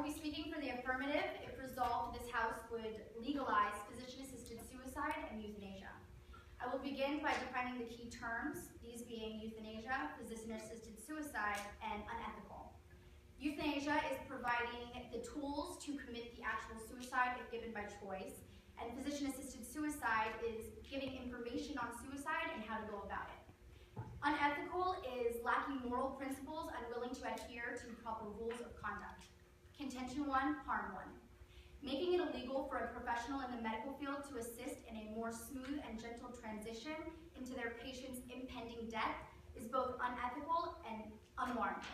will be speaking for the affirmative. If resolved, this House would legalize physician-assisted suicide and euthanasia. I will begin by defining the key terms, these being euthanasia, physician-assisted suicide, and unethical. Euthanasia is providing the tools to commit the actual suicide if given by choice, and physician-assisted suicide is giving information on suicide and how to go about it. Unethical is lacking moral principles, unwilling to adhere to proper rules of conduct. Contention 1, harm 1. Making it illegal for a professional in the medical field to assist in a more smooth and gentle transition into their patient's impending death is both unethical and unwarranted.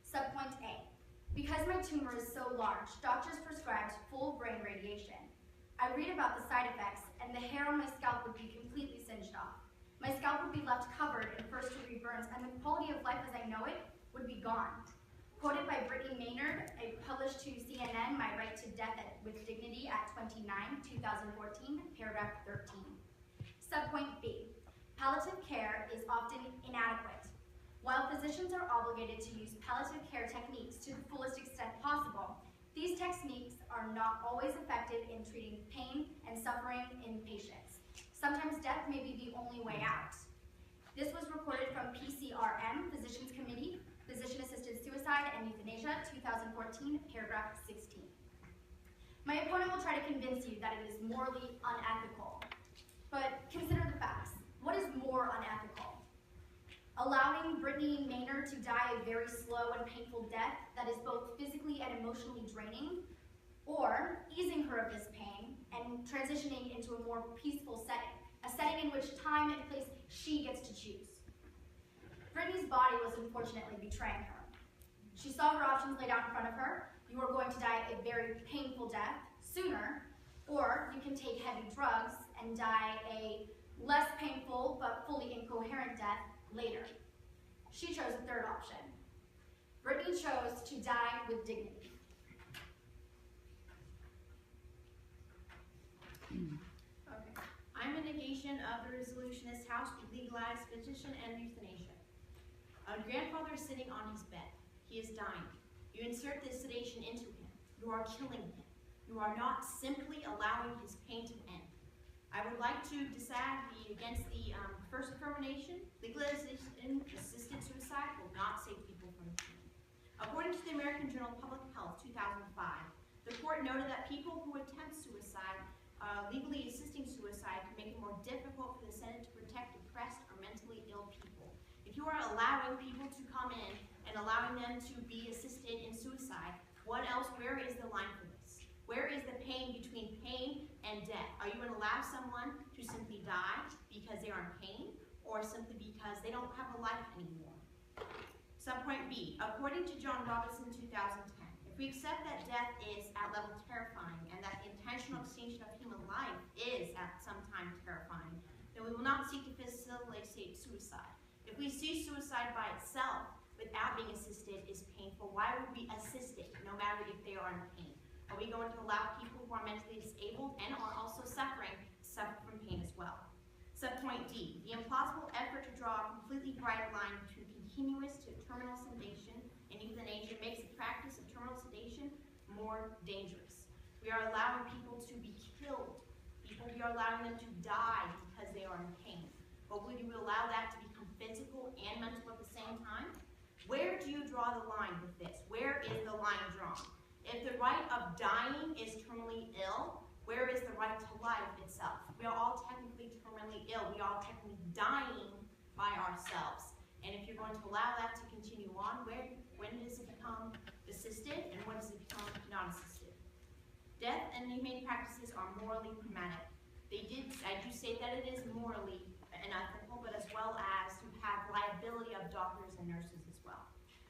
Subpoint A. Because my tumor is so large, doctors prescribed full brain radiation. I read about the side effects, and the hair on my scalp would be completely singed off. My scalp would be left covered in first-degree burns, and the quality of life as I know it would be gone. Quoted by Brittany Maynard, I published to CNN My Right to Death with Dignity at 29, 2014, paragraph 13. Subpoint B. Palliative care is often inadequate. While physicians are obligated to use palliative care techniques to the fullest extent possible, these techniques are not always effective in treating pain and suffering in patients. Sometimes death may be the only way out. This was reported from PCRM, Physicians Committee, Physician-Assisted Suicide and Euthanasia, 2014, paragraph 16. My opponent will try to convince you that it is morally unethical. But consider the facts. What is more unethical? Allowing Brittany Maynard to die a very slow and painful death that is both physically and emotionally draining, or easing her of this pain and transitioning into a more peaceful setting, a setting in which time and place she gets to choose. Brittany's body was unfortunately betraying her. She saw her options laid out in front of her. You are going to die a very painful death sooner, or you can take heavy drugs and die a less painful but fully incoherent death later. She chose the third option. Brittany chose to die with dignity. Okay. I'm a negation of the resolution this House to legalize physician and euthanasia. A grandfather is sitting on his bed. He is dying. You insert this sedation into him. You are killing him. You are not simply allowing his pain to end. I would like to decide against the first affirmation. Legalization assisted suicide will not save people from pain. According to the American Journal of Public Health, 2005, the court noted that people who attempt suicide, legally assisting suicide, can make it more difficult for the Senate to protect depressed or mentally ill people. If you are allowing people to come in and allowing them to be assisted in suicide, what else, where is the line for this? Where is the pain between pain and death? Are you going to allow someone to simply die because they are in pain, or simply because they don't have a life anymore? Subpoint B, according to John Robinson, 2010, if we accept that death is at level terrifying and that the intentional extinction of human life is at some time terrifying, then we will not seek to facilitate suicide. If we see suicide by itself without being assisted is painful, why would we assist it, no matter if they are in pain? Are we going to allow people who are mentally disabled and are also suffering to suffer from pain as well? Subpoint D, the implausible effort to draw a completely bright line between continuous to terminal sedation and euthanasia makes the practice of terminal sedation more dangerous. We are allowing people to be killed. We are allowing them to die because they are in pain. But would you allow that to become physical and mental at the same time? Where do you draw the line with this? Where is the line drawn? If the right of dying is terminally ill, where is the right to life itself? We are all technically terminally ill. We are all technically dying by ourselves. And if you're going to allow that to continue on, when does it become assisted and when does it become not assisted? Death and inhumane practices are morally problematic. I do say that it is morally unethical, but as well as to have liability of doctors and nurses as well.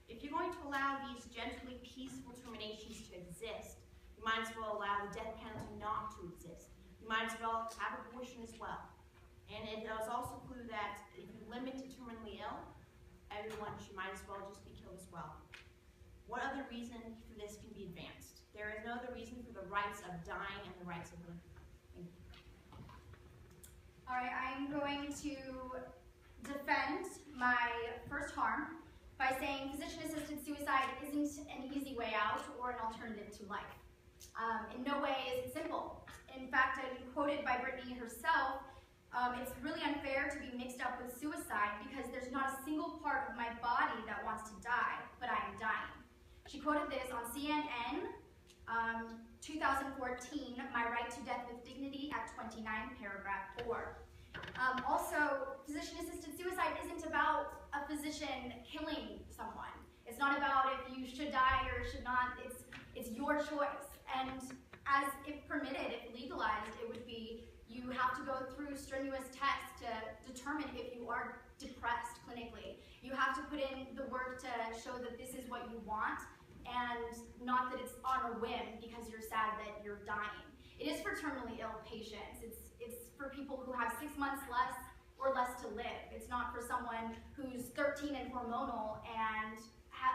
If you're going to allow these gently peaceful terminations to exist, you might as well allow the death penalty not to exist. You might as well have abortion as well. And it does also include that if you limit to terminally ill, everyone might as well just be killed as well. What other reason for this can be advanced? There is no other reason for the rights of dying and the rights of living. Thank you. All right, I'm going to defend my first harm by saying physician-assisted suicide isn't an easy way out or an alternative to life. In no way is it simple. In fact, I'm quoted by Brittany herself, it's really unfair to be mixed up with suicide because there's not a single part of my body that wants to die, but I am dying. She quoted this on CNN, 2014, My Right to Death with Dignity at 29, paragraph 4. Also, physician-assisted suicide isn't about a physician killing someone. It's not about if you should die or should not. It's your choice. And as if permitted, if legalized, it would be you have to go through strenuous tests to determine if you are depressed clinically. You have to put in the work to show that this is what you want, and not that it's on a whim because you're sad that you're dying. It is for terminally ill patients. It's for people who have 6 months less or less to live. It's not for someone who's 13 and hormonal and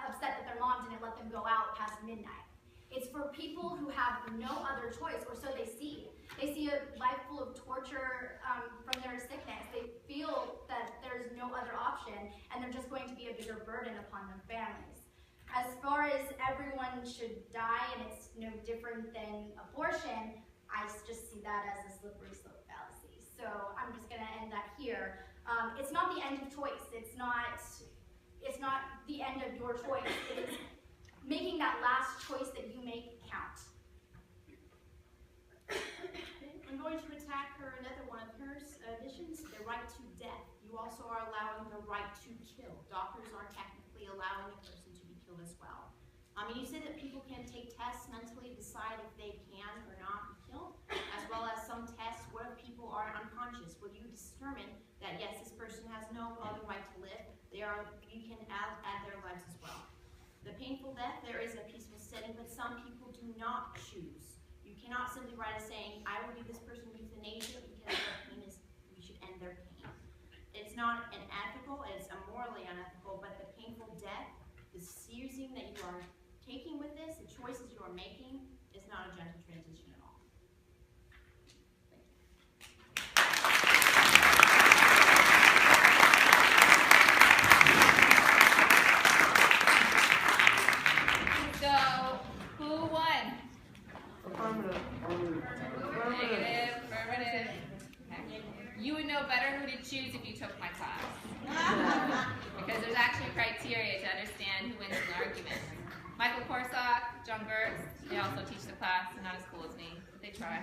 upset that their mom didn't let them go out past midnight. It's for people who have no other choice, or so they see. They see a life full of torture from their sickness. They feel that there's no other option, and they're just going to be a bigger burden upon their families. As far as everyone should die, and it's no different than abortion, I just see that as a slippery slope fallacy. So I'm just going to end that here. It's not the end of choice. It's not the end of your choice. It is making that last choice that you make count. I'm going to attack another one of her additions, the right to death. You also are allowing the right to kill. Doctors are technically allowing a person to be killed as well. You said that people can take tests mentally, decide if they can or not be killed, as well as some tests. What if people are unconscious? Will you determine that yes, this person has no other right to live? You can add their lives as well. The painful death, there is a peaceful setting, but some people do not choose. You cannot simply write a saying, I will give this person euthanasia because their pain is, we should end their pain. It's not an ethical, it's a morally unethical, but the painful death, the seizing that you are taking with this, the choices you are making, is not a gentle transition at all. Affirmative. You would know better who to choose if you took my class. Because there's actually criteria to understand who wins an argument. Michael Korsak, John Gertz, they also teach the class, not as cool as me, but they try.